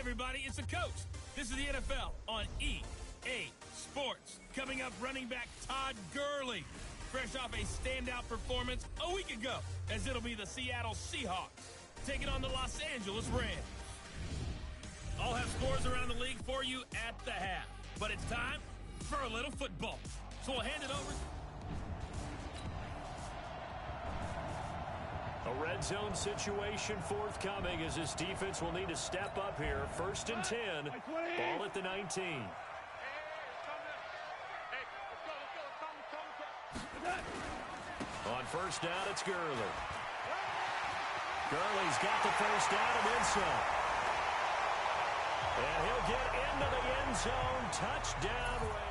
everybody. It's the coach. This is the NFL on EA Sports. Coming up, running back Todd Gurley, fresh off a standout performance a week ago, as it'll be the Seattle Seahawks taking on the Los Angeles Rams. I'll have scores around the league for you at the half, but it's time for a little football. So we'll hand it over. A red zone situation forthcoming as this defense will need to step up here. 1st and 10. Ball at the 19. On 1st down, it's Gurley. Gurley's got the 1st down and then some. And he'll get into the end zone. Touchdown, Ray.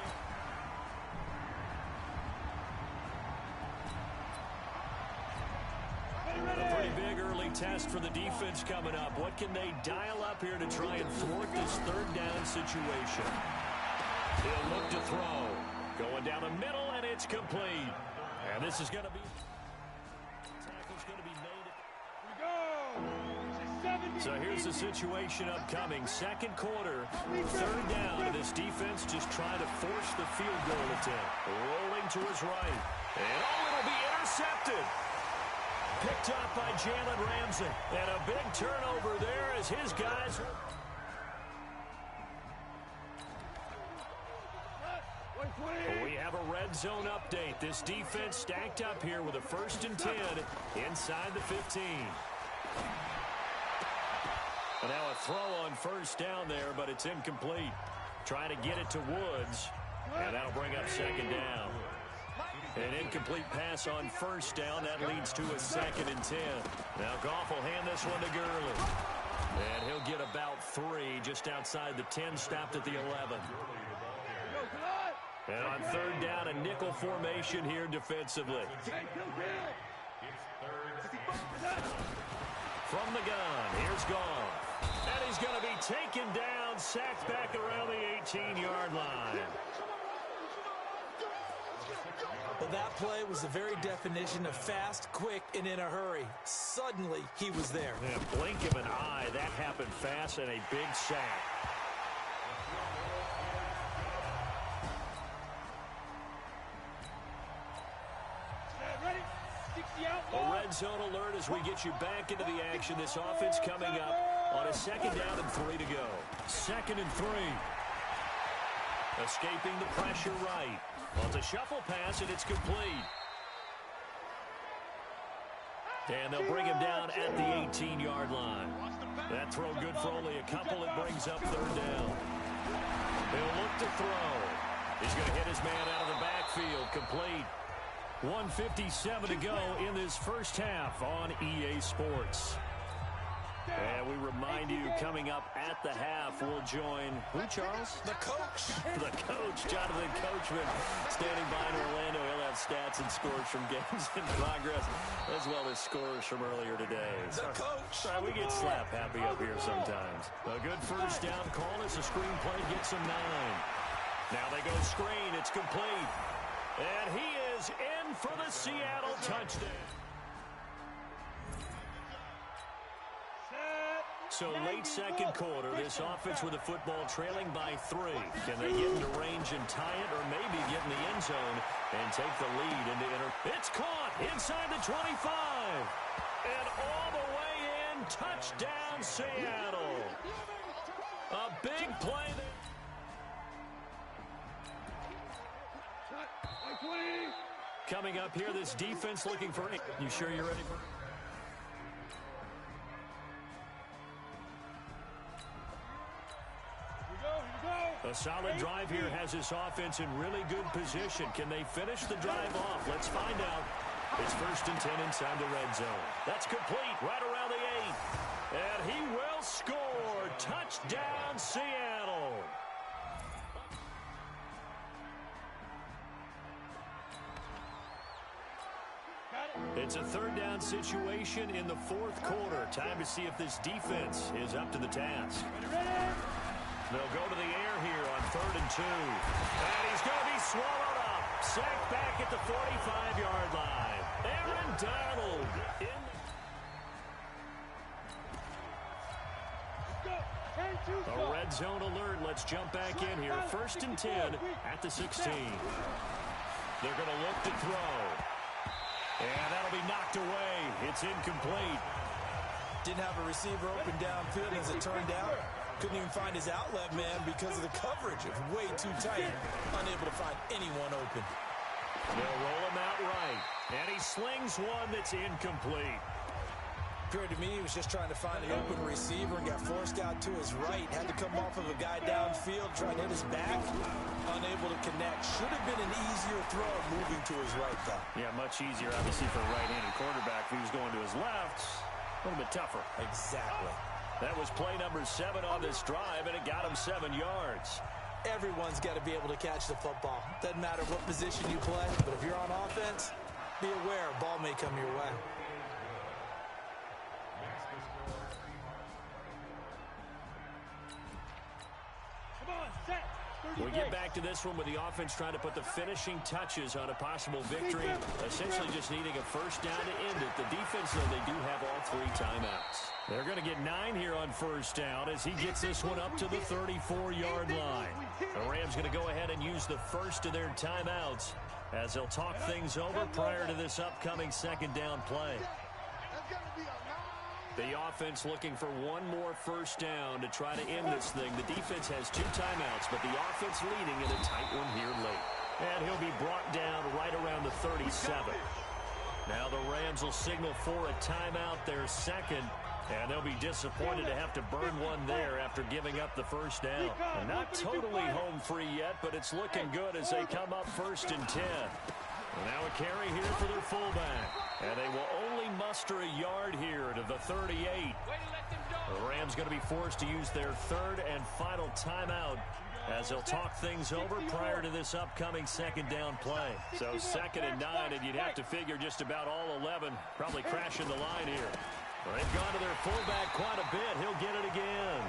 A pretty big early test for the defense coming up. What can they dial up here to try and thwart this 3rd down situation? He'll look to throw. Going down the middle, and it's complete. And this is going to be... Tackle's going to be made. Here we go. So here's the situation upcoming. 2nd quarter, 3rd down. And this defense just trying to force the field goal attempt. Rolling to his right. And it'll be intercepted. Picked up by Jalen Ramsey. And a big turnover there as his guys... We have a red zone update. This defense stacked up here with a 1st and 10 inside the 15. And now a throw on 1st down there, but it's incomplete. Trying to get it to Woods, and that'll bring up 2nd down. An incomplete pass on 1st down. That leads to a 2nd and 10. Now Goff will hand this one to Gurley. And he'll get about 3 just outside the 10, stopped at the 11. And on 3rd down, a nickel formation here defensively. From the gun, here's Goff. And he's going to be taken down, sacked back around the 18-yard line. Well, that play was the very definition of fast, quick, and in a hurry. Suddenly, he was there. In a blink of an eye, that happened fast and a big sack. A red zone alert as we get you back into the action. This offense coming up on a 2nd down and 3 to go. 2nd and 3. Escaping the pressure right. Well, it's a shuffle pass, and it's complete. And they'll bring him down at the 18-yard line. That throw good for only a couple. It brings up 3rd down. He'll look to throw. He's going to hit his man out of the backfield. Complete. 1:57 to go in this 1st half on EA Sports. And we remind you, coming up at the half, we'll join, who, Charles? The coach. The coach, Jonathan Coachman, standing by in Orlando. He'll have stats and scores from games in progress, as well as scores from earlier today. The coach. We get slap happy up here sometimes. A good 1st down call as the screen play gets him 9. Now they go screen. It's complete. And he is in for the Seattle touchdown. So late 2nd quarter, this offense with the football trailing by 3. Can they get into range and tie it, or maybe get in the end zone and take the lead into It's caught inside the 25. And all the way in, touchdown Seattle. A big play there. Coming up here, this defense looking for it. You sure you're ready for it? A solid drive here has this offense in really good position. Can they finish the drive off? Let's find out. It's 1st and 10 inside the red zone. That's complete right around the 8. And he will score. Touchdown, Seattle. It's a 3rd down situation in the 4th quarter. Time to see if this defense is up to the task. They'll go to the air here on 3rd and 2. And he's going to be swallowed up. Sacked back at the 45-yard line. Aaron Donald in. A red zone alert. Let's jump back in here. 1st and 10 at the 16. They're going to look to throw. And that'll be knocked away. It's incomplete. Didn't have a receiver open downfield, as it turned out. Couldn't even find his outlet man because of the coverage. It was way too tight. Unable to find anyone open. They'll roll him out right. And he slings one that's incomplete. Appeared to me he was just trying to find an open receiver and got forced out to his right. Had to come off of a guy downfield, trying to hit his back. Unable to connect. Should have been an easier throw moving to his right, though. Yeah, much easier, obviously, for a right-handed quarterback. If he was going to his left, a little bit tougher. Exactly. That was play number 7 on this drive, and it got him 7 yards. Everyone's got to be able to catch the football. Doesn't matter what position you play, but if you're on offense, be aware a ball may come your way. We get back to this one with the offense trying to put the finishing touches on a possible victory, essentially just needing a first down to end it. The defense, though, they do have all 3 timeouts. They're going to get 9 here on first down as he gets this one up to the 34-yard line. The Rams going to go ahead and use the first of their timeouts as they'll talk things over prior to this upcoming second down play. The offense looking for one more first down to try to end this thing. The defense has 2 timeouts, but the offense leading in a tight one here late. And he'll be brought down right around the 37. Now the Rams will signal for a timeout, their second, and they'll be disappointed to have to burn one there after giving up the first down. And not totally home free yet, but it's looking good as they come up 1st and 10. And now a carry here for their fullback. And they will only muster a yard here to the 38. The Rams going to be forced to use their 3rd and final timeout as they'll talk things over prior to this upcoming second down play. So 2nd and 9, and you'd have to figure just about all 11 probably crashing the line here. Well, they've gone to their fullback quite a bit. He'll get it again.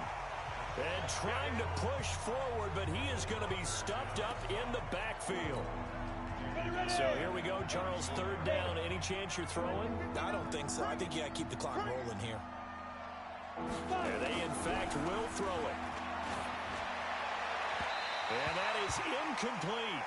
And trying to push forward, but he is going to be stuffed up in the backfield. So here we go, Charles, 3rd down. Any chance you're throwing? I don't think so. I think you got to keep the clock rolling here. And they, in fact, will throw it. And that is incomplete.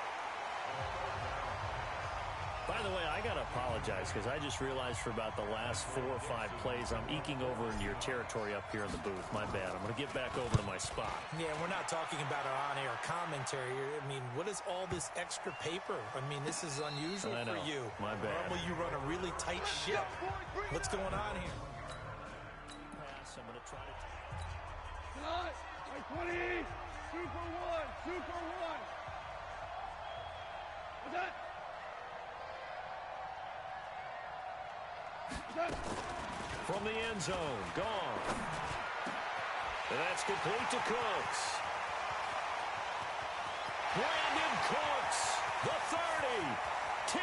By the way, I got to apologize because I just realized for about the last 4 or 5 plays, I'm eking over into your territory up here in the booth. My bad. I'm going to get back over to my spot. Yeah, we're not talking about our on-air commentary. I mean, what is all this extra paper? I mean, this is unusual for you. My bad. Normally you run a really tight ship. What's going on here? Pass. I'm going to try to... 20, 2 for 1, 2 for 1. What's that? From the end zone, gone. And that's complete to Cooks. Brandon Cooks, the 30, 10,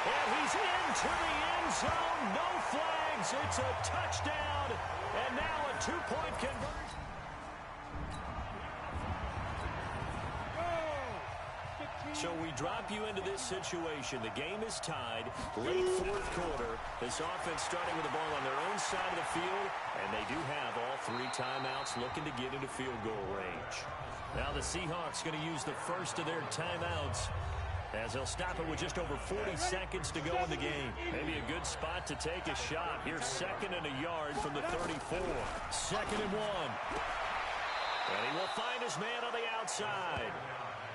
and he's into the end zone. No flags. It's a touchdown, and now a 2-point conversion. So we drop you into this situation. The game is tied. Late 4th quarter. This offense starting with the ball on their own side of the field. And they do have all 3 timeouts looking to get into field goal range. Now the Seahawks going to use the first of their timeouts as they'll stop it with just over 40 seconds to go in the game. Maybe a good spot to take a shot. Here's 2nd and a yard from the 34. 2nd and 1. And he will find his man on the outside.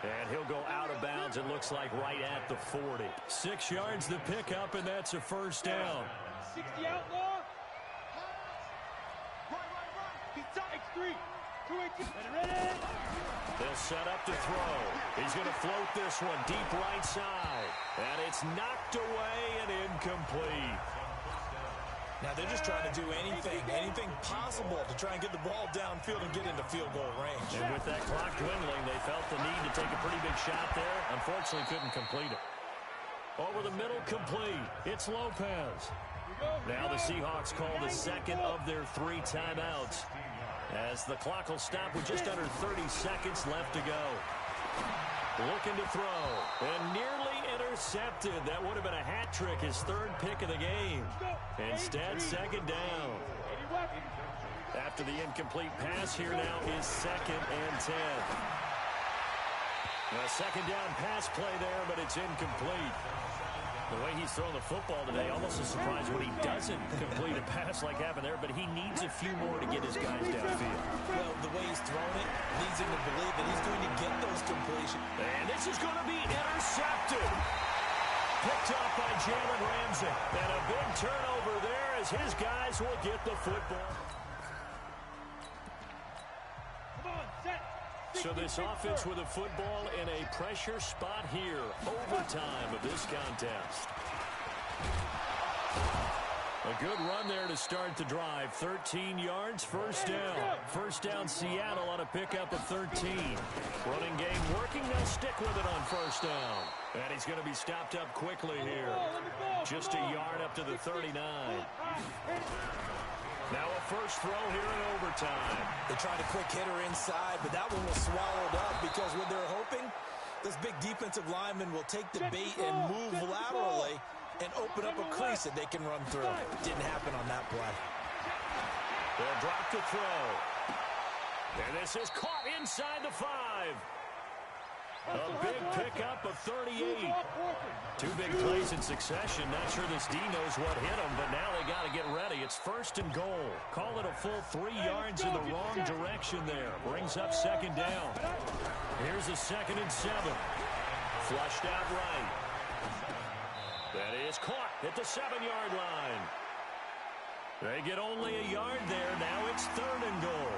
And he'll go out of bounds, it looks like, right at the 40. 6 yards to pick up, and that's a first down. 60 outlaw. X3. 218. Ready? They'll set up to throw. He's going to float this one deep right side. And it's knocked away and incomplete. Now they're just trying to do anything possible to try and get the ball downfield and get into field goal range. And with that clock dwindling, they felt the need to take a pretty big shot there. Unfortunately, couldn't complete it. Over the middle, complete. It's Lopez. Now the Seahawks call the 2nd of their 3 timeouts as the clock will stop with just under 30 seconds left to go. Looking to throw, and nearly intercepted. That would have been a hat trick, his 3rd pick of the game. Instead, 2nd down. After the incomplete pass, here now is 2nd and 10. A second down pass play there, but it's incomplete. The way he's throwing the football today, almost a surprise when he doesn't complete a pass like happened there, but he needs a few more to get his guys downfield. Well, the way he's throwing it leads him to believe that he's going to get those completions. And this is going to be intercepted. Picked up by Jalen Ramsey. And a big turnover there as his guys will get the football. Come on, set. So this offense with a football in a pressure spot here. Overtime of this contest. A good run there to start the drive. 13 yards, first down. First down, Seattle on a pickup of 13. Running game working. They'll stick with it on first down. And he's going to be stopped up quickly here. Just a yard up to the 39. Now a first throw here in overtime. They tried a quick hitter inside, but that one was swallowed up because what they're hoping, this big defensive lineman will take the bait and move laterally and open up a crease that they can run through. Didn't happen on that play. They'll drop to throw. And this is caught inside the 5. A big pickup of 38. 2 big plays in succession. Not sure this D knows what hit him, but now they got to get ready. It's 1st and goal. Call it a full 3 yards in the wrong direction there. Brings up 2nd down. Here's a 2nd and 7. Flushed out right. That is caught at the 7-yard line. They get only a yard there. Now it's 3rd and goal.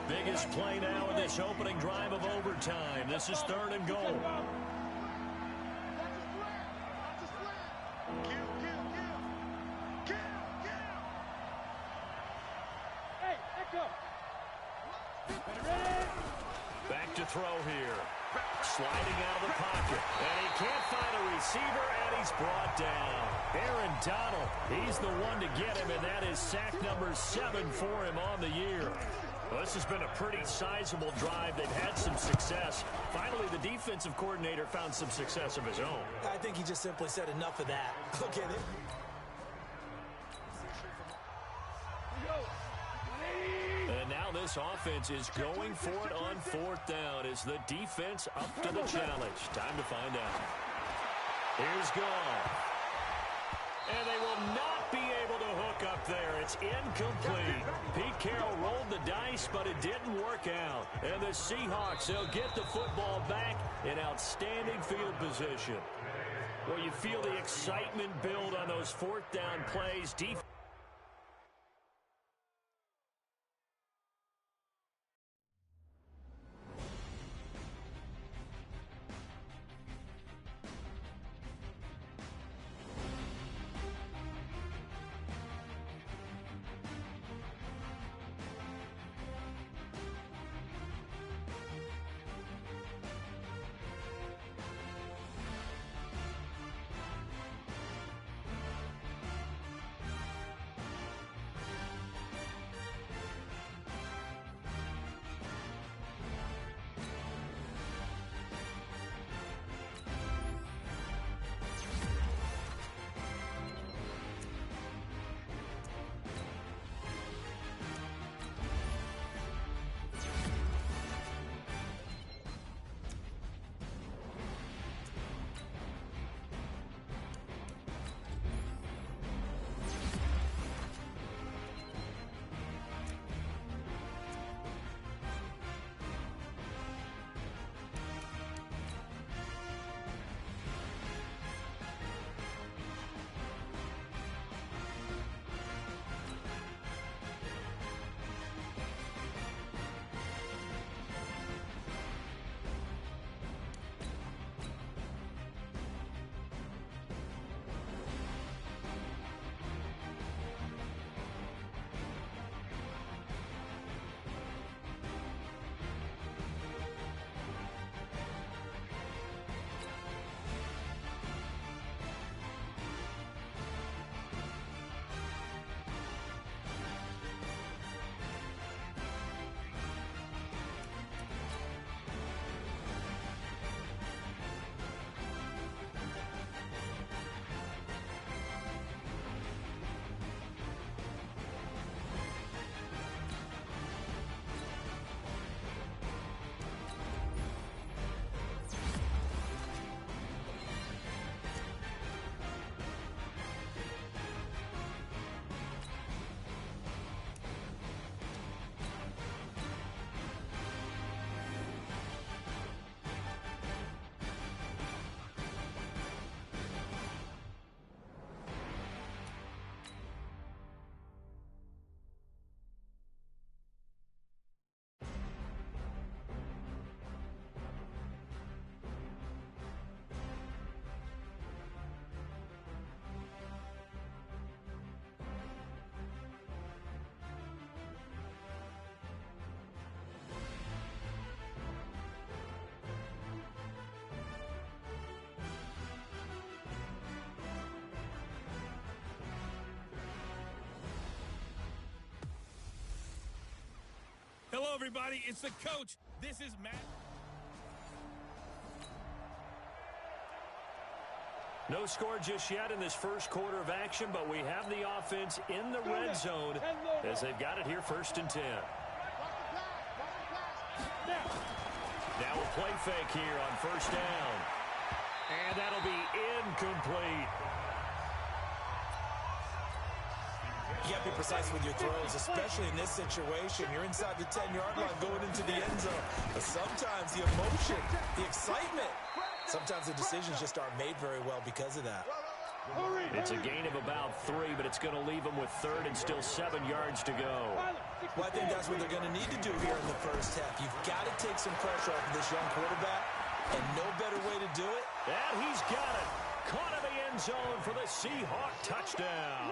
Biggest play now in this opening drive of overtime. This is 3rd and goal. Hey, echo. Back to throw here. Sliding out of the pocket. And he can't find a receiver, and he's brought down. Aaron Donald, he's the one to get him, and that is sack number 7 for him on the year. Well, this has been a pretty sizable drive. They've had some success. Finally, the defensive coordinator found some success of his own. I think he just simply said enough of that. Look at it. And now this offense is going for it on 4th down. Is the defense up to the challenge? Time to find out. Here's Goff. And they will not be able to hook up there. It's incomplete. Pete Carroll rolled the dice, but it didn't work out. And the Seahawks, they'll get the football back in outstanding field position. Well, you feel the excitement build on those 4th down plays. Defense. Hello, everybody. It's the coach. This is Matt. No score just yet in this first quarter of action, but we have the offense in the red zone as they've got it here 1st and 10. Now a play fake here on 1st down. And that'll be incomplete. You got to be precise with your throws, especially in this situation. You're inside the 10-yard line going into the end zone. But sometimes the emotion, the excitement, sometimes the decisions just aren't made very well because of that. It's a gain of about 3, but it's going to leave them with 3rd and still 7 yards to go. Well, I think that's what they're going to need to do here in the first half. You've got to take some pressure off of this young quarterback, and no better way to do it. And he's got it. Caught in the end zone for the Seahawk touchdown.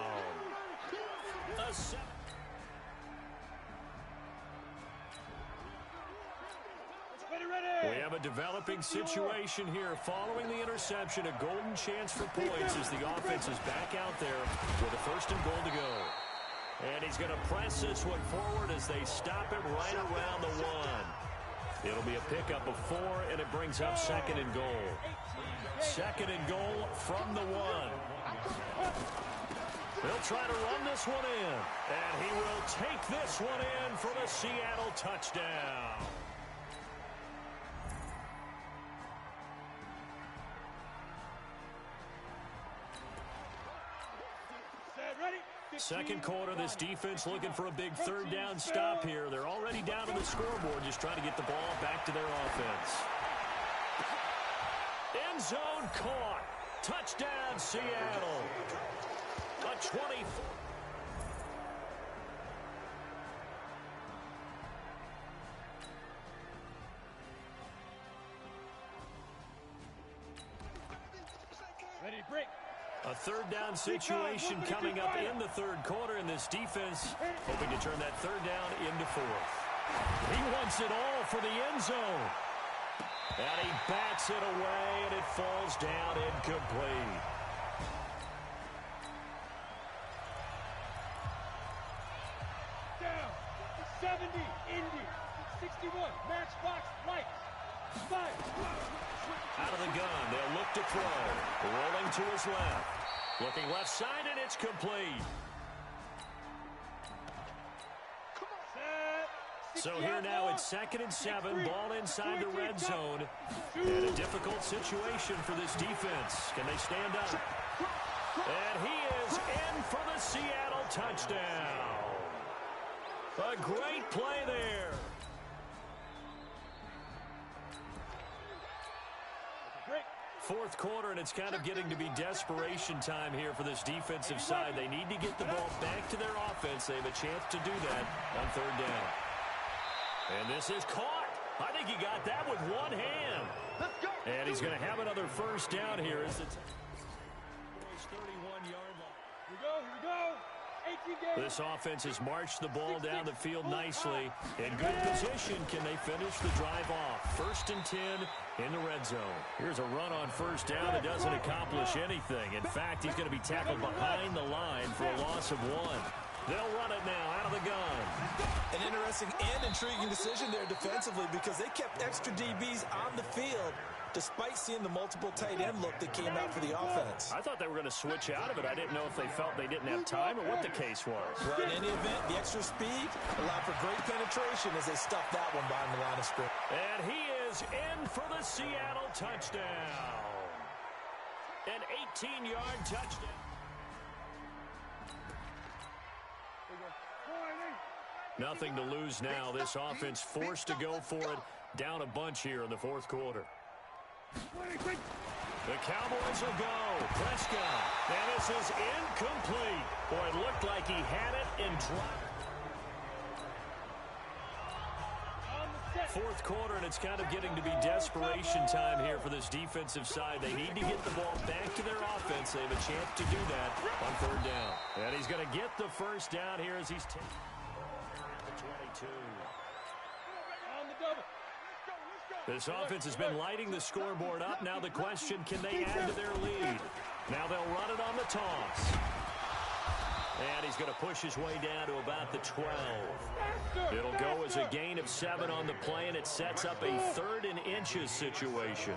We have a developing situation here. Following the interception, a golden chance for points as the offense is back out there with a 1st and goal to go. And he's going to press this one forward as they stop it right around the 1. It'll be a pickup of 4, and it brings up 2nd and goal. 2nd and goal from the 1. They'll try to run this one in, and he will take this one in for the Seattle touchdown. Second quarter, this defense looking for a big 3rd down stop here. They're already down on the scoreboard, just trying to get the ball back to their offense. End zone caught. Touchdown, Seattle. A 24. Ready to break. A 3rd down situation coming up in the 3rd quarter, and this defense hoping to turn that 3rd down into 4th. He wants it all for the end zone. And he bats it away, and it falls down incomplete. Down. 70. Indy. 61. Matchbox lights. 5. Out of the gun, they'll look to throw. Rolling to his left. Looking left side, and it's complete. So here now it's 2nd and 7. Ball inside the red zone. And a difficult situation for this defense. Can they stand up? And he is in for the Seattle touchdown. A great play there. Fourth quarter, and it's kind of getting to be desperation time here for this defensive side. They need to get the ball back to their offense. They have a chance to do that on 3rd down. And this is caught. I think he got that with one hand. And he's going to have another 1st down here as it's 31-yard line. Here we go, here we go. 18 games. This offense has marched the ball down the field nicely. In good position, can they finish the drive off? 1st and 10 in the red zone. Here's a run on 1st down. It doesn't accomplish anything. In fact, he's going to be tackled behind the line for a loss of 1. They'll run it now out of the gun. An interesting and intriguing decision there defensively because they kept extra DBs on the field despite seeing the multiple tight end look that came out for the offense. I thought they were going to switch out of it. I didn't know if they felt they didn't have time or what the case was. Well, in any event, the extra speed allowed for great penetration as they stuffed that one behind the line of scrimmage. And he is in for the Seattle touchdown. An 18-yard touchdown. Nothing to lose now. This offense forced to go for it. Down a bunch here in the 4th quarter. The Cowboys will go. Prescott. And this is incomplete. Boy, it looked like he had it and dropped. 4th quarter, and it's kind of getting to be desperation time here for this defensive side. They need to get the ball back to their offense. They have a chance to do that on 3rd down. And he's going to get the 1st down here as he's taking 22. On the double. This offense has been lighting the scoreboard up. Now the question, can they add to their lead? Now they'll run it on the toss. And he's going to push his way down to about the 12. It'll go as a gain of 7 on the play, and it sets up a 3rd and inches situation.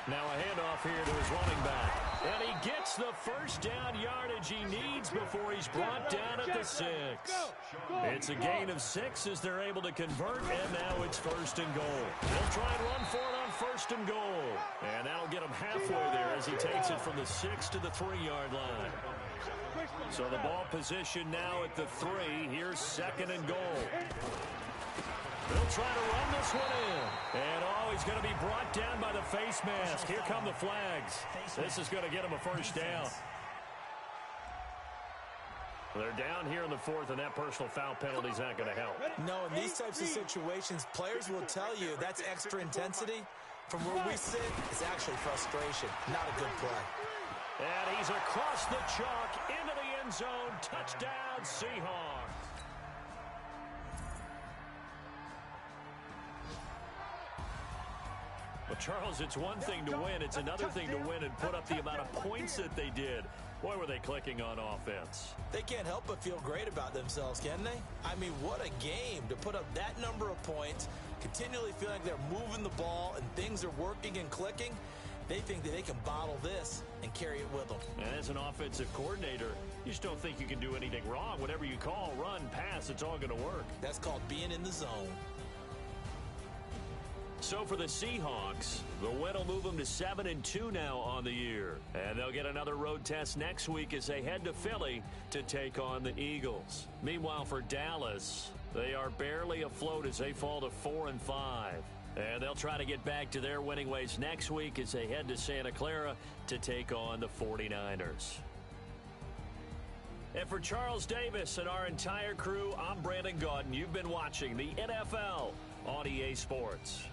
Now a handoff here to his running back. And he gets the first down yardage he needs before he's brought down at the 6. It's a gain of 6 as they're able to convert, and now it's 1st and goal. They'll try and run for it on 1st and goal. And that'll get him halfway there as he takes it from the 6 to the 3-yard line. So the ball position now at the 3. Here's 2nd and goal. They'll try to run this one in. And, he's going to be brought down by the face mask. Here come the flags. This is going to get him a 1st down. They're down here in the 4th, and that personal foul penalty is not going to help. No, in these types of situations, players will tell you that's extra intensity. From where we sit, it's actually frustration, not a good play. And he's across the chalk into the end zone. Touchdown, Seahawks. Well, Charles, it's one thing to win. It's another thing to win and put up the amount of points that they did. Boy, were they clicking on offense. They can't help but feel great about themselves, can they? I mean, what a game to put up that number of points, continually feeling like they're moving the ball and things are working and clicking. They think that they can bottle this and carry it with them. And as an offensive coordinator, you just don't think you can do anything wrong. Whatever you call, run, pass, it's all going to work. That's called being in the zone. So for the Seahawks, the win will move them to 7-2 now on the year. And they'll get another road test next week as they head to Philly to take on the Eagles. Meanwhile, for Dallas, they are barely afloat as they fall to 4-5. And they'll try to get back to their winning ways next week as they head to Santa Clara to take on the 49ers. And for Charles Davis and our entire crew, I'm Brandon Gaudin. You've been watching the NFL on EA Sports.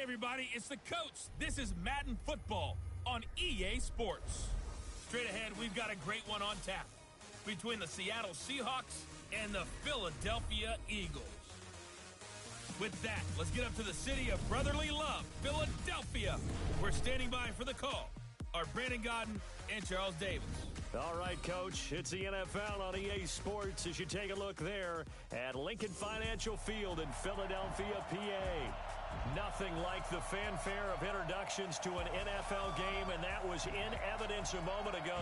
everybody, it's the coach. This is Madden Football on EA Sports. Straight ahead, we've got a great one on tap between the Seattle Seahawks and the Philadelphia Eagles. With that, let's get up to the city of brotherly love, Philadelphia. We're standing by for the call. Our Brandon Godden and Charles Davis. All right, Coach, it's the NFL on EA Sports as you take a look there at Lincoln Financial Field in Philadelphia, PA. Nothing like the fanfare of introductions to an NFL game, and that was in evidence a moment ago.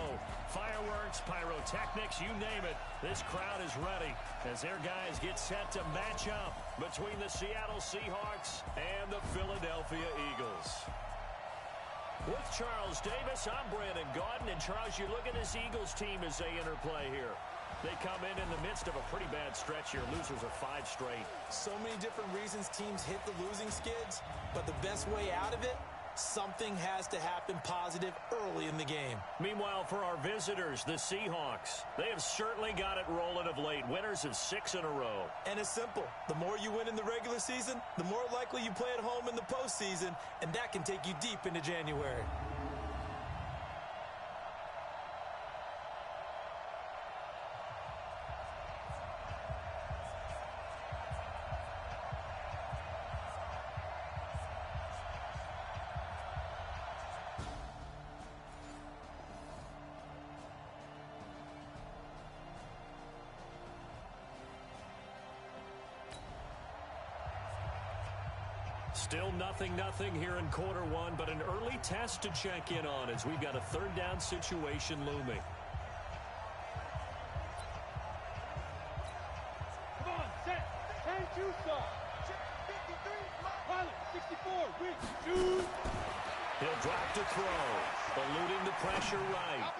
Fireworks, pyrotechnics, you name it. This crowd is ready as their guys get set to match up between the Seattle Seahawks and the Philadelphia Eagles. With Charles Davis, I'm Brandon Godden. And Charles, you look at this Eagles team as they interplay here. They come in the midst of a pretty bad stretch here. Losers of 5 straight. So many different reasons teams hit the losing skids, but the best way out of it, something has to happen positive early in the game. Meanwhile, for our visitors, the Seahawks, they have certainly got it rolling of late. Winners of 6 in a row. And it's simple. The more you win in the regular season, the more likely you play at home in the postseason, and that can take you deep into January. Still 0-0 here in quarter one, but an early test to check in on as we've got a third down situation looming. Come on, set. 10-2 stop. Pilot, 64, wing, shoot. He'll drop to throw, eluding the pressure right.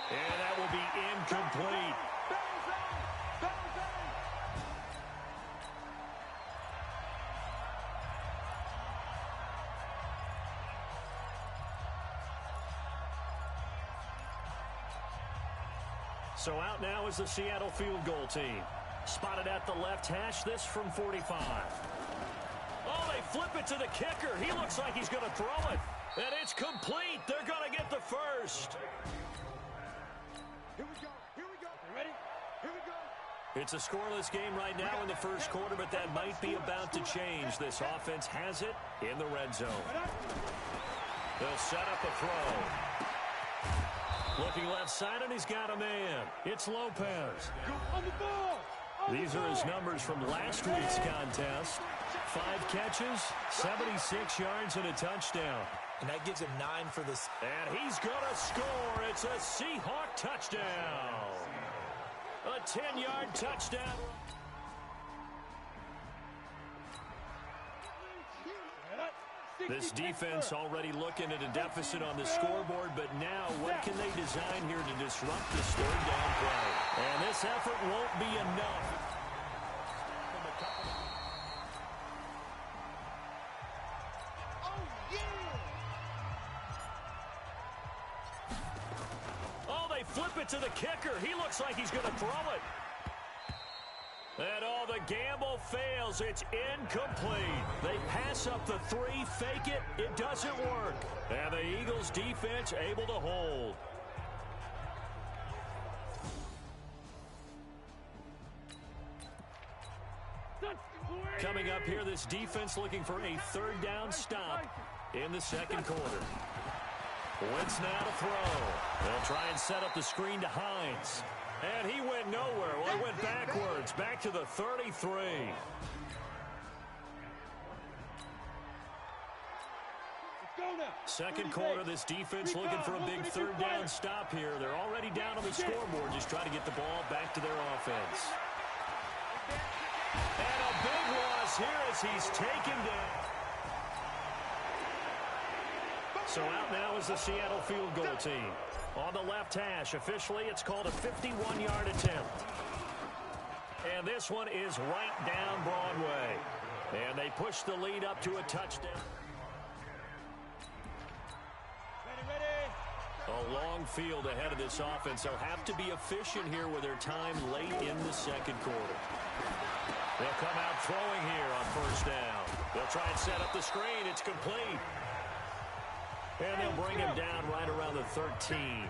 And that will be incomplete. So out now is the Seattle field goal team. Spotted at the left hash, this from 45. Oh, they flip it to the kicker. He looks like he's going to throw it. And it's complete. They're going to get the first. Here we go. Here we go. You ready? Here we go. It's a scoreless game right now in the first quarter, but that might be about to change. This offense has it in the red zone. They'll set up a throw. Looking left side, and he's got a man. It's Lopez. On the ball. These are his numbers from last week's contest. 5 catches, 76 yards, and a touchdown. And that gives him 9 for this. And he's going to score. It's a Seahawk touchdown. A 10-yard touchdown. This defense already looking at a deficit on the scoreboard, but now what can they design here to disrupt this third down play? And this effort won't be enough. Oh, they flip it to the kicker. He looks like he's going to throw it. And all the gamble fails. It's incomplete. They pass up the 3, fake it. It doesn't work. And the Eagles defense able to hold. Coming up here, this defense looking for a third down stop in the second quarter. Wentz now to throw. They'll try and set up the screen to Hines. And he went nowhere. Well, he went backwards, back to the 33. Second quarter, this defense looking for a big third down stop here. They're already down on the scoreboard, just trying to get the ball back to their offense. And a big loss here as he's taken down. So out now is the Seattle field goal team. On the left hash, officially, it's called a 51-yard attempt. And this one is right down Broadway. And they push the lead up to a touchdown. A long field ahead of this offense. They'll have to be efficient here with their time late in the second quarter. They'll come out throwing here on first down. They'll try and set up the screen. It's complete. And they'll bring him down right around the 13.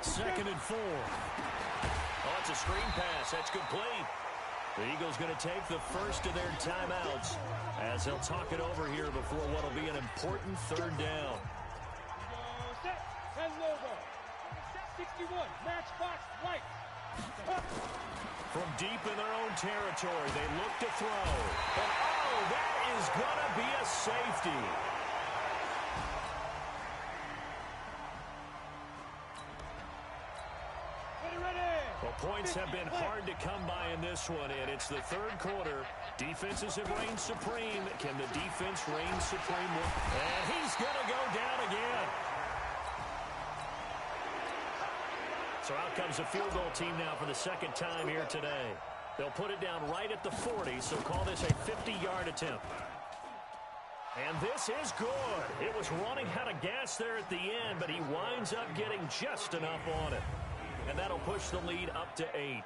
2nd and 4. Oh, it's a screen pass. That's complete. The Eagles going to take the first of their timeouts as they'll talk it over here before what will be an important 3rd down. Set and logo. 61, matchbox right. From deep in their own territory, they look to throw. And, oh, that is going to be a safety. Well, points have been hard to come by in this one, and it's the 3rd quarter. Defenses have reigned supreme. Can the defense reign supreme? And he's going to go down again. So out comes the field goal team now for the 2nd time here today. They'll put it down right at the 40, so call this a 50-yard attempt. And this is good. It was running out of gas there at the end, but he winds up getting just enough on it. And that'll push the lead up to 8.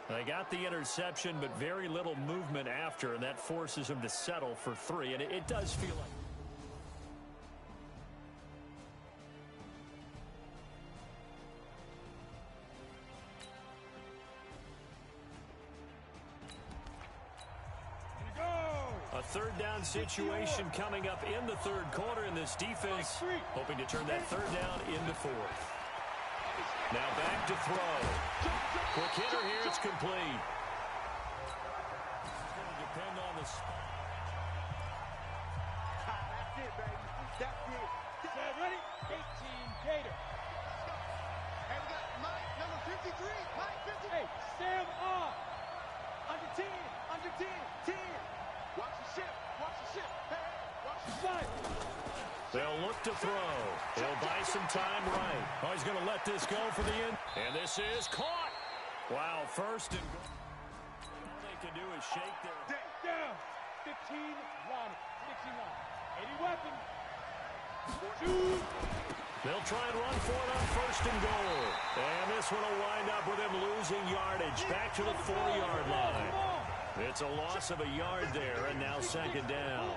They got the interception, but very little movement after, and that forces him to settle for 3. And it does feel like... A 3rd down situation coming up in the 3rd quarter, in this defense hoping to turn that 3rd down into 4th. Now back to throw. Quick hitter here, it's complete. It's going to depend on the spot. That's it, baby. That's it. Set, ready? 18, Gator. And we got Mike, number 53. Mike, 50. Hey, Sam on. Under 10. Under 10. 10. Watch the ship. Watch the ship. Hey, watch the Five. They'll look to throw. They'll buy some time right. Oh, he's going to let this go for the end. And this is caught. Wow, 1st and goal. All they can do is shake their... Down. 15, line. 69. 80 weapon. 2. They'll try and run for it on 1st and goal. And this one will wind up with him losing yardage. Back to the 4-yard line. It's a loss of a yard there, and now 2nd down.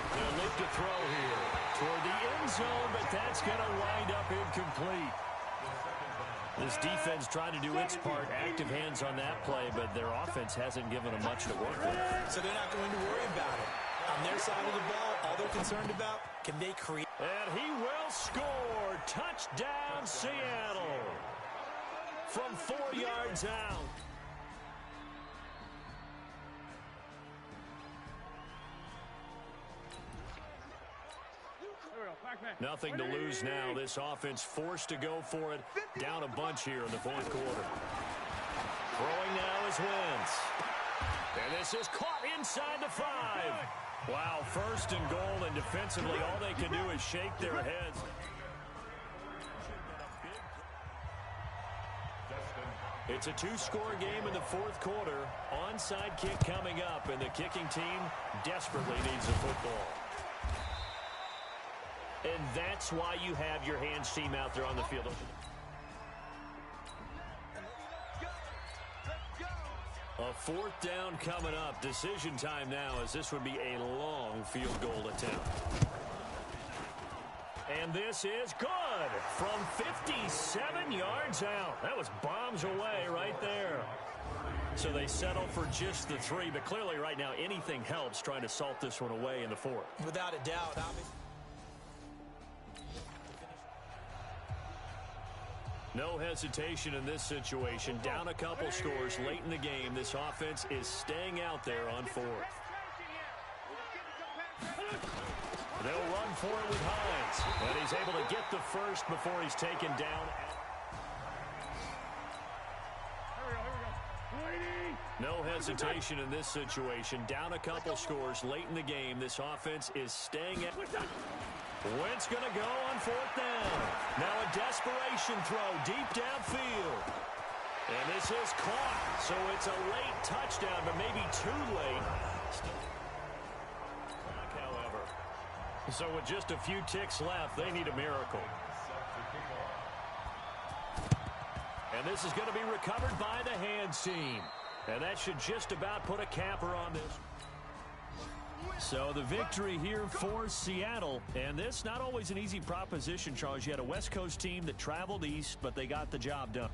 They'll look to throw here toward the end zone, but that's going to wind up incomplete. This defense trying to do its part, active hands on that play, but their offense hasn't given them much to work with. So they're not going to worry about it. On their side of the ball, all they're concerned about, can they create? And he will score. Touchdown, Seattle. From 4 yards out. Nothing to lose now. This offense forced to go for it. Down a bunch here in the 4th quarter. Throwing now is Wentz. And this is caught inside the 5. Wow, 1st and goal, and defensively all they can do is shake their heads. It's a 2-score game in the 4th quarter. Onside kick coming up, and the kicking team desperately needs the football. And that's why you have your hands team out there on the field. A 4th down coming up. Decision time now, as this would be a long field goal attempt. And this is good from 57 yards out. That was bombs away right there. So they settle for just the 3, but clearly right now anything helps trying to salt this one away in the 4th. Without a doubt, obviously. No hesitation in this situation. Down a couple scores late in the game. This offense is staying out there on 4th. They'll run for it with Hines. And he's able to get the first before he's taken down. No hesitation in this situation. Down a couple scores late in the game. This offense is staying at... Wentz going to go on 4th down. Now a desperation throw deep downfield. And this is caught. So it's a late touchdown, but maybe too late. However. So with just a few ticks left, they need a miracle. And this is going to be recovered by the hands team. And that should just about put a capper on this. So the victory here for Seattle. And this not always an easy proposition, Charles. You had a West Coast team that traveled east, but they got the job done.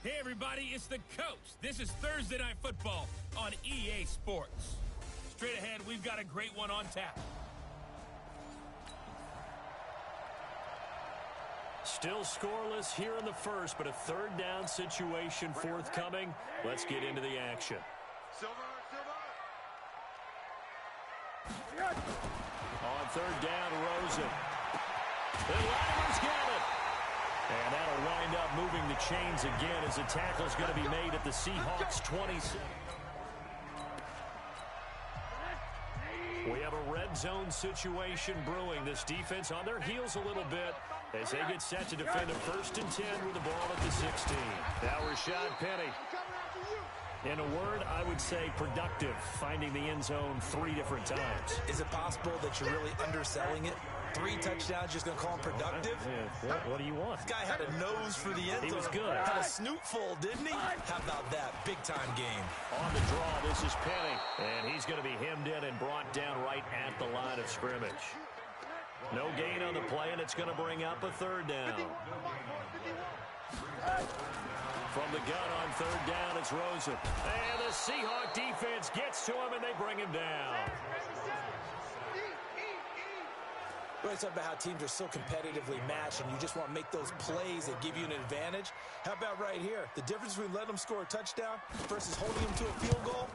Hey, everybody, it's the Coach. This is Thursday Night Football on EA Sports. Straight ahead, we've got a great one on tap. Still scoreless here in the first, but a third down situation forthcoming. Let's get into the action. On third down, Rosen. The Latimer's got it. And that'll wind up moving the chains again as a tackle's going to be made at the Seahawks 26. We have a red zone situation brewing. This defense on their heels a little bit as they get set to defend a 1st and 10 with the ball at the 16. Now Rashad Penny. In a word, I would say productive, finding the end zone 3 different times. Is it possible that you're really underselling it? 3 touchdowns, just going to call him productive? Yeah, what do you want? This guy had a nose for the end zone. He was good. Had a snoot full, didn't he? How about that? Big-time game. On the draw, this is Penny. And he's going to be hemmed in and brought down right at the line of scrimmage. No gain on the play, and it's going to bring up a third down. From the gun on third down, it's Rosen. And the Seahawk defense gets to him, and they bring him down. We always talk about how teams are so competitively matched, and you just want to make those plays that give you an advantage. How about right here? The difference between letting them score a touchdown versus holding them to a field goal,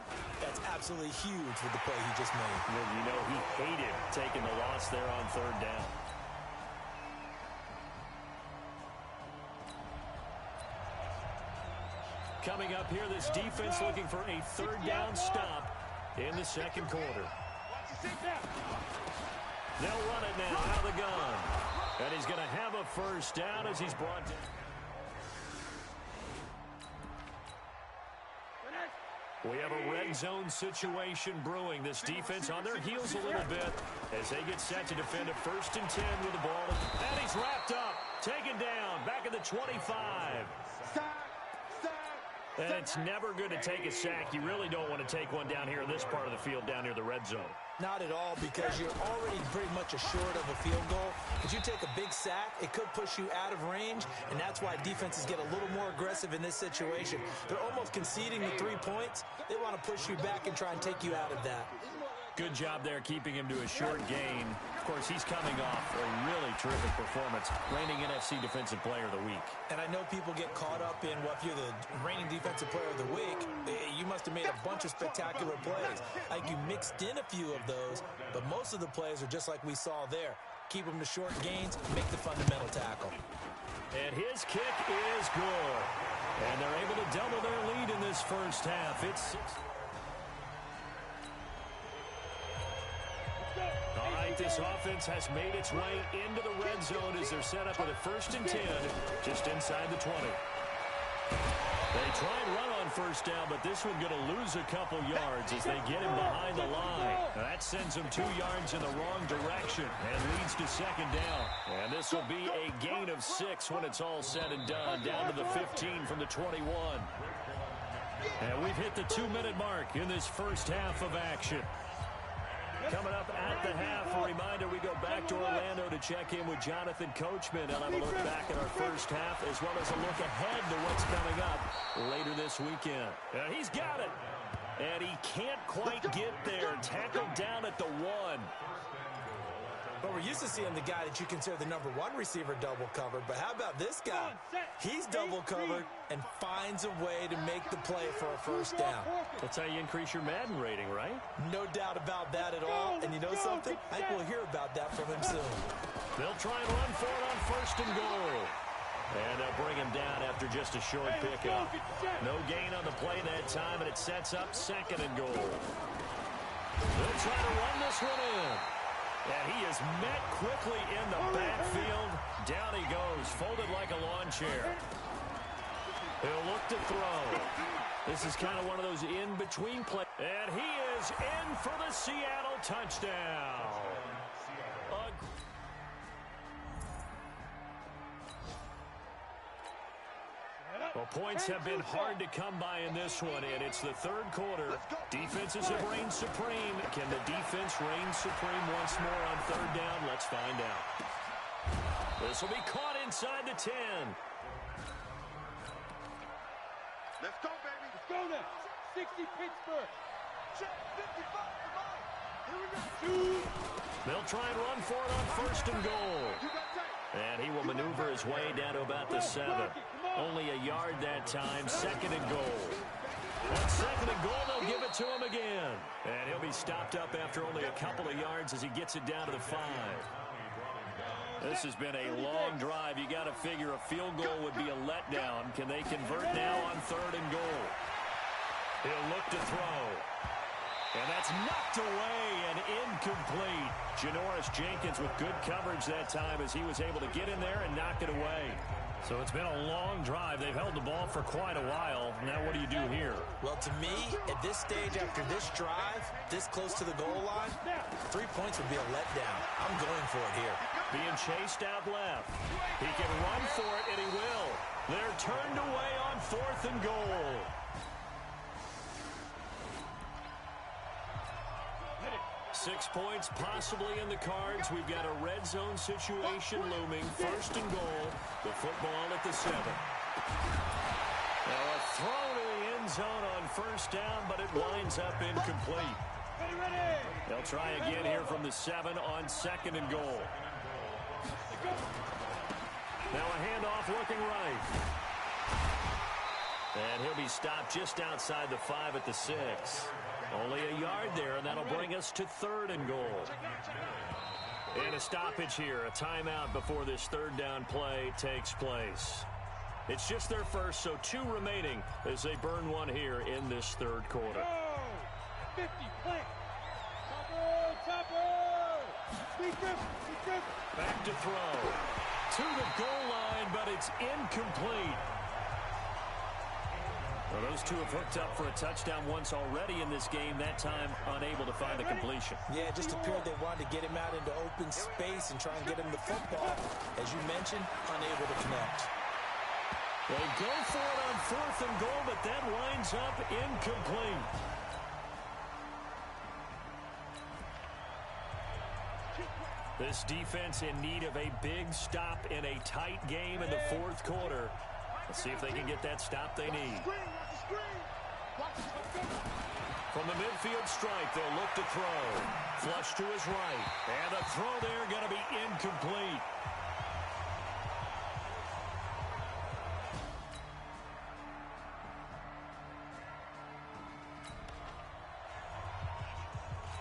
that's absolutely huge with the play he just made. You know, he hated taking the loss there on third down. Coming up here, this defense looking for a third down stop in the second quarter. They'll run it now out of the gun. And he's going to have a first down as he's brought down. We have a red zone situation brewing. This defense on their heels a little bit as they get set to defend a 1st and 10 with the ball. And he's wrapped up, taken down, back at the 25. And it's never good to take a sack. You really don't want to take one down here in this part of the field, down near the red zone. Not at all, because you're already pretty much assured of a field goal. If you take a big sack, it could push you out of range, and that's why defenses get a little more aggressive in this situation. They're almost conceding the 3 points. They want to push you back and try and take you out of that. Good job there keeping him to a short gain. Of course, he's coming off a really terrific performance, reigning NFC Defensive Player of the Week. And I know people get caught up in, well, if you're the reigning Defensive Player of the Week, you must have made a bunch of spectacular plays. I think you mixed in a few of those, but most of the plays are just like we saw there. Keep them to short gains, make the fundamental tackle. And his kick is good. And they're able to double their lead in this first half. It's 6. All right, this offense has made its way into the red zone as they're set up with a 1st and 10 just inside the 20. They try and run on 1st down, but this one going to lose a couple yards as they get him behind the line. That sends him 2 yards in the wrong direction and leads to 2nd down. And this will be a gain of 6 when it's all said and done, down to the 15 from the 21. And we've hit the 2-minute mark in this first half of action. Coming up at the half, a reminder, we go back to Orlando to check in with Jonathan Coachman. And have a look back at our first half as well as a look ahead to what's coming up later this weekend. He's got it. And he can't quite get there. Tackled down at the 1. But we're used to seeing the guy that you consider the #1 receiver double covered. But how about this guy? He's double covered and finds a way to make the play for a 1st down. That's how you increase your Madden rating, right? No doubt about that at all. And you know something? I think we'll hear about that from him soon. They'll try and run for it on 1st and goal. And they'll bring him down after just a short pickup. No gain on the play that time, and it sets up 2nd and goal. They'll try to run this one in. And he is met quickly in the backfield. Down he goes, folded like a lawn chair. He'll look to throw. This is kind of one of those in-between plays. And he is in for the Seattle touchdown. Well, points have been hard to come by in this one, and it's the 3rd quarter. Defenses have reigned supreme. Can the defense reign supreme once more on 3rd down? Let's find out. This will be caught inside the 10. Let's go, baby. Let's go now. 60 Pittsburgh. Check 55. Come on. Here we go. They'll try and run for it on 1st and goal. And he will maneuver his way down to about the 7. Only a yard that time. 2nd and goal. On 2nd and goal, they'll give it to him again. And he'll be stopped up after only a couple of yards as he gets it down to the 5. This has been a long drive. You got to figure a field goal would be a letdown. Can they convert now on 3rd and goal? He'll look to throw. And that's knocked away and incomplete. Janoris Jenkins with good coverage that time as he was able to get in there and knock it away. So it's been a long drive. They've held the ball for quite a while. Now what do you do here? Well, to me, at this stage after this drive, this close to the goal line, 3 points would be a letdown. I'm going for it here. Being chased out left. He can run for it, and he will. They're turned away on 4th and goal. Six points possibly in the cards. We've got a red zone situation looming. 1st and goal. The football at the 7. Now a throw to the end zone on 1st down, but it winds up incomplete. They'll try again here from the 7 on 2nd and goal. Now a handoff looking right. And he'll be stopped just outside the 5 at the 6. Only a yard there, and that'll bring us to 3rd and goal. And a stoppage here, a timeout before this 3rd down play takes place. It's just their first, so 2 remaining as they burn one here in this 3rd quarter. 50, play. Topper! Back to throw. To the goal line, but it's incomplete. Well, those two have hooked up for a touchdown once already in this game, that time unable to find the completion. Yeah, it just appeared they wanted to get him out into open space and try and get him the football. As you mentioned, unable to connect. They go for it on 4th and goal, but that winds up incomplete. This defense in need of a big stop in a tight game in the 4th quarter. Let's see if they can get that stop they need. From the midfield strike, they'll look to throw. Flush to his right. And the throw there going to be incomplete.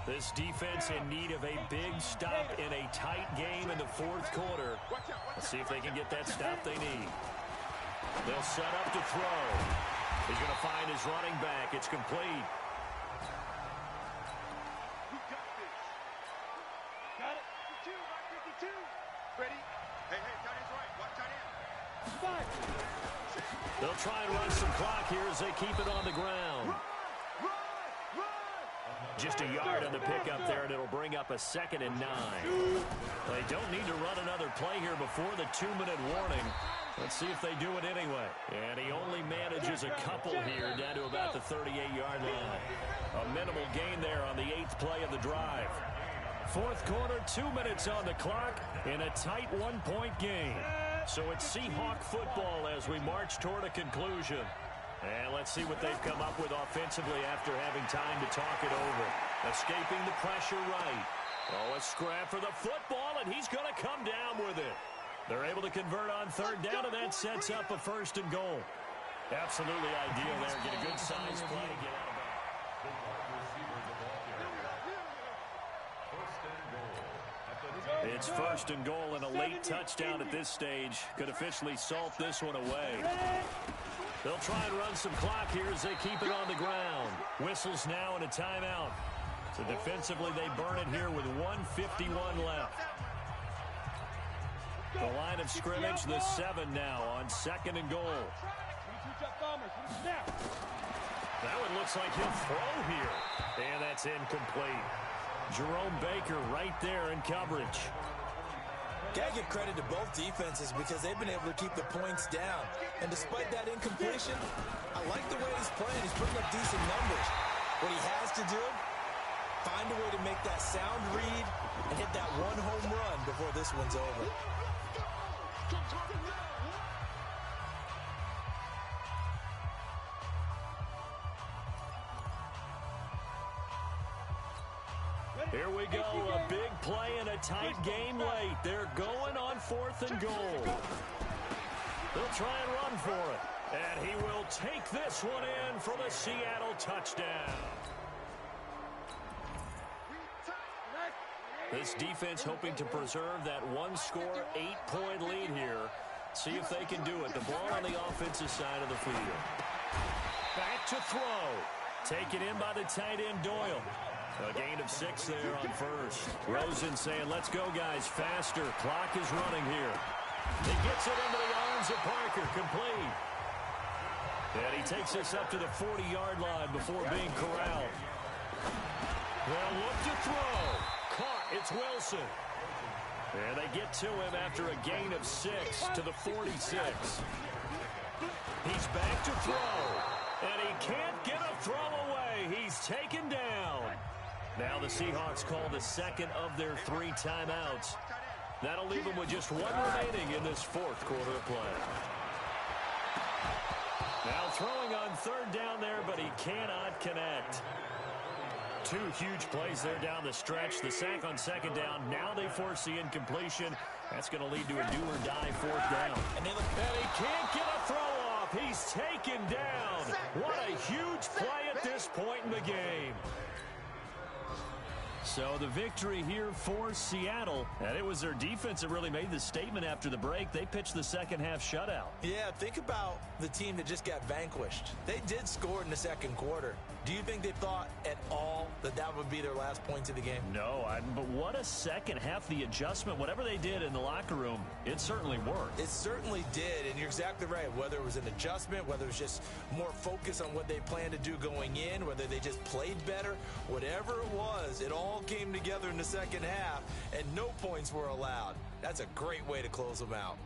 This defense in need of a big stop in a tight game in the 4th quarter. Let's see if they can get that stop they need. They'll set up to throw. He's going to find his running back. It's complete. Got it. 52. Ready? Hey, tight end's right. Watch tight end. They'll try and run some clock here as they keep it on the ground. Just a yard on the pickup there, and it'll bring up a 2nd and 9. They don't need to run another play here before the 2-minute warning. Let's see if they do it anyway. And he only manages a couple here down to about the 38-yard line. A minimal gain there on the 8th play of the drive. 4th quarter, 2 minutes on the clock in a tight 1-point game. So it's Seahawk football as we march toward a conclusion. And let's see what they've come up with offensively after having time to talk it over. Escaping the pressure right. Oh, a scrap for the football, and he's going to come down with it. They're able to convert on 3rd down, and that sets up a 1st and goal. Absolutely ideal there. Get a good size play. Get out of bounds. It's 1st and goal, and a late touchdown at this stage could officially salt this one away. They'll try and run some clock here as they keep it on the ground. Whistles now and a timeout. So defensively, they burn it here with 1:51 left. The line of scrimmage, the 7 now on 2nd and goal. That one looks like he'll throw here. And that's incomplete. Jerome Baker right there in coverage. Got to give credit to both defenses because they've been able to keep the points down. And despite that incompletion, I like the way he's playing. He's putting up decent numbers. What he has to do, find a way to make that sound read and hit that one home run before this one's over. Here we go, a big play in a tight game late. They're going on 4th and goal. They'll try and run for it. And he will take this one in for the Seattle touchdown. This defense hoping to preserve that 1-score, 8-point lead here. See if they can do it. The ball on the offensive side of the field. Back to throw. Taken in by the tight end Doyle. A gain of 6 there on 1st. Rosen saying, let's go, guys, faster. Clock is running here. He gets it into the arms of Parker, complete. And he takes this up to the 40-yard line before being corralled. They'll look to throw. Caught, it's Wilson. And they get to him after a gain of 6 to the 46. He's back to throw. And he can't get a throw away. He's taken down. Now the Seahawks call the 2nd of their 3 timeouts. That'll leave them with just 1 remaining in this 4th quarter of play. Now throwing on 3rd down there, but he cannot connect. 2 huge plays there down the stretch. The sack on 2nd down. Now they force the incompletion. That's going to lead to a do-or-die 4th down. And he can't get a throw off. He's taken down. What a huge play at this point in the game. So the victory here for Seattle, and it was their defense that really made the statement after the break. They pitched the second half shutout. Yeah, think about the team that just got vanquished. They did score in the second quarter. Do you think they thought at all that that would be their last points of the game? No, but what a second half. The adjustment, whatever they did in the locker room, it certainly worked. It certainly did, and you're exactly right. Whether it was an adjustment, whether it was just more focus on what they planned to do going in, whether they just played better, whatever it was, it all came together in the second half, and no points were allowed. That's a great way to close them out.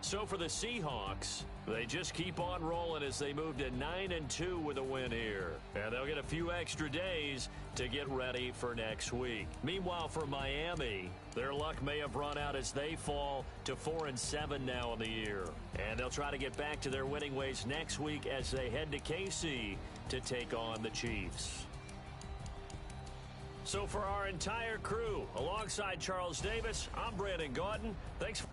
So for the Seahawks, they just keep on rolling as they move to 9-2 with a win here. And they'll get a few extra days to get ready for next week. Meanwhile, for Miami, their luck may have run out as they fall to 4-7 now in the year. And they'll try to get back to their winning ways next week as they head to KC to take on the Chiefs. So for our entire crew, alongside Charles Davis, I'm Brandon Gaudin. Thanks for